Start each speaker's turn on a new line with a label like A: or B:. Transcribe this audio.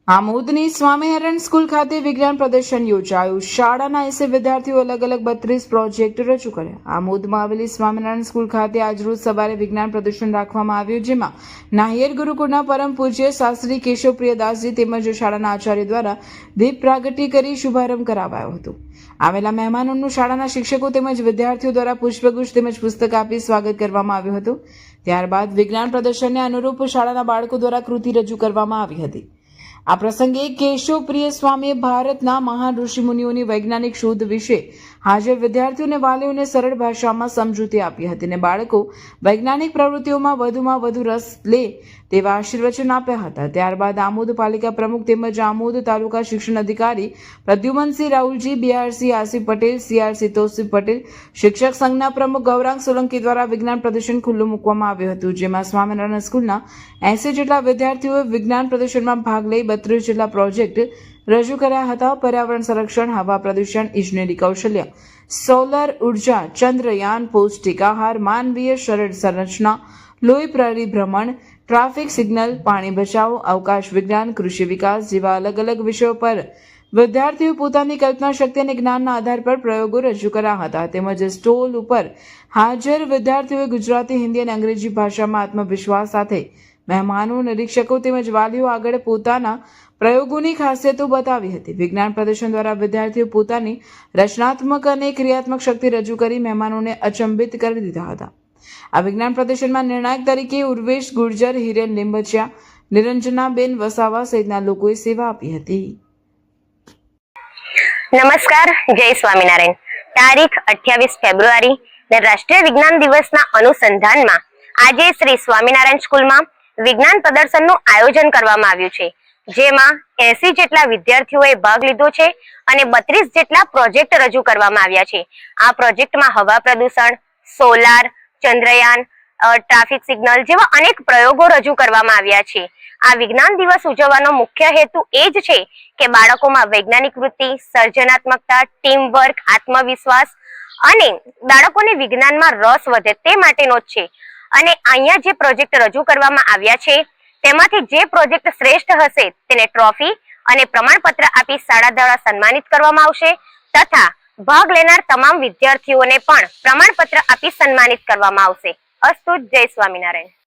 A: આમોદની Swaminarayan school ખાતે વિજ્ઞાન પ્રદર્શન યોજાયું। શાળાના 80 વિદ્યાર્થીઓ અલગ 32 પ્રોજેક્ટ રજૂ કર્યા। આમોદમાં આવેલી સ્વામિનારાયણ સ્કૂલ ખાતે આજરોજ સવારે વિજ્ઞાન પ્રદર્શન રાખવામાં આવ્યું, જેમાં નાહિયર ગુરુકુળના પરમ પૂજ્ય શાસ્ત્રી કેશવપ્રિયદાસજી તેમજ શાળાના આચાર્ય દ્વારા દીપ પ્રાગટ્ય કરી શુભારંભ કરાવાયો હતો। આવેલા મહેમાનોનું શાળાના શિક્ષકો તેમજ વિદ્યાર્થીઓ દ્વારા પુષ્પગુચ્છ તેમજ પુસ્તક આપી સ્વાગત કરવામાં આવ્યું હતું। ત્યારબાદ વિજ્ઞાન પ્રદર્શનને અનુરૂપ શાળાના બાળકો દ્વારા કૃતિ રજૂ કરવામાં આવી હતી। આ પ્રસંગે કેશવપ્રિય સ્વામીએ ભારતના મહાન ઋષિમુનિઓની વૈજ્ઞાનિક શોધ વિશે હાજર વિદ્યાર્થીઓને વાલીઓને સરળ ભાષામાં સમજૂતી આપી હતી અને બાળકો વૈજ્ઞાનિક પ્રવૃત્તિઓમાં વધુમાં વધુ રસ લે તેવા આશીર્વચન આપ્યા હતા। ત્યારબાદ આમોદ પાલિકા પ્રમુખ તેમજ આમોદ તાલુકા શિક્ષણ અધિકારી પ્રદ્યુમનસિંહ રાહુલજી, બીઆરસી આસિફ પટેલ, સીઆરસી તૌસીફ પટેલ, શિક્ષક સંઘના પ્રમુખ ગૌરાંગ સોલંકી દ્વારા વિજ્ઞાન પ્રદર્શન ખુલ્લું મૂકવામાં આવ્યું હતું, જેમાં સ્વામિનારાયણ સ્કૂલના 80 જેટલા વિદ્યાર્થીઓએ વિજ્ઞાન પ્રદર્શનમાં ભાગ લઈ 32 જેટલા પ્રોજેક્ટ રજૂ કર્યા હતા। પર્યાવરણ સંરક્ષણ, હવા પ્રદૂષણ, ઇજનેરી કૌશલ્ય, સોલર ઉર્જા, ચંદ્રયાન, પૌષ્ટિક આહાર, માનવીય શરીર સંરચના, લોહી પરિભ્રમણ, ટ્રાફિક સિગ્નલ, પાણી બચાવ, અવકાશ વિજ્ઞાન, કૃષિ વિકાસ જેવા અલગ વિષયો પર વિદ્યાર્થીઓ પોતાની કલ્પના શક્તિ અને જ્ઞાનના આધાર પર પ્રયોગો રજૂ કર્યા હતા। તેમજ સ્ટોલ ઉપર હાજર વિદ્યાર્થીઓએ ગુજરાતી, હિન્દી અને અંગ્રેજી ભાષામાં આત્મવિશ્વાસ સાથે મહેમાનો, નિરીક્ષકો તેમજ વાલીઓ આગળ પોતાના પ્રયોગોની ખાસિયતો બતાવી હતી। વિજ્ઞાન પ્રદર્શન દ્વારા વિદ્યાર્થીઓ પોતાની રચનાત્મક અને ક્રિયાત્મક શક્તિ રજૂ કરી મહેમાનોને અચંબિત કરી દીધા હતા। આ વિજ્ઞાન પ્રદર્શનમાં નિર્ણાયક તરીકે ઉર્વેશ ગુર્જર, હિરેન લીંબચિયા, નિરંજનાબેન વસાવા સહિતના લોકોએ સેવા આપી હતી।
B: નમસ્કાર, જય સ્વામિનારાયણ। તારીખ 28 ફેબ્રુઆરી ને રાષ્ટ્રીય વિજ્ઞાન દિવસના અનુસંધાનમાં આજે શ્રી સ્વામિનારાયણ સ્કૂલમાં વિજ્ઞાન પ્રદર્શનનું આયોજન કરવામાં આવ્યું છે, જેમાં 80 જેટલા વિદ્યાર્થીઓએ ભાગ લીધો છે અને 32 જેટલા પ્રોજેક્ટ રજૂ કરવામાં આવ્યા છે। આ પ્રોજેક્ટમાં હવા પ્રદૂષણ, સોલાર, ચંદ્રયાન, ટ્રાફિક સિગ્નલ જેવા અનેક પ્રયોગો રજૂ કરવામાં આવ્યા છે। આ વિજ્ઞાન દિવસ ઉજવવાનો મુખ્ય હેતુ એ જ છે કે બાળકોમાં વૈજ્ઞાનિક વૃત્તિ, સર્જનાત્મકતા, ટીમ વર્ક, આત્મવિશ્વાસ અને બાળકોને વિજ્ઞાનમાં રસ વધે તે માટેનો જ છે। અને અહીંયા જે પ્રોજેક્ટ રજૂ કરવામાં આવ્યા છે તેમાંથી જે પ્રોજેક્ટ શ્રેષ્ઠ હશે તેને ટ્રોફી અને પ્રમાણપત્ર આપી શાળા દ્વારા સન્માનિત કરવામાં આવશે તથા ભાગ લેનાર તમામ વિદ્યાર્થીઓને પણ પ્રમાણપત્ર આપી સન્માનિત કરવામાં આવશે। અસ્તુ, જય સ્વામિનારાયણ।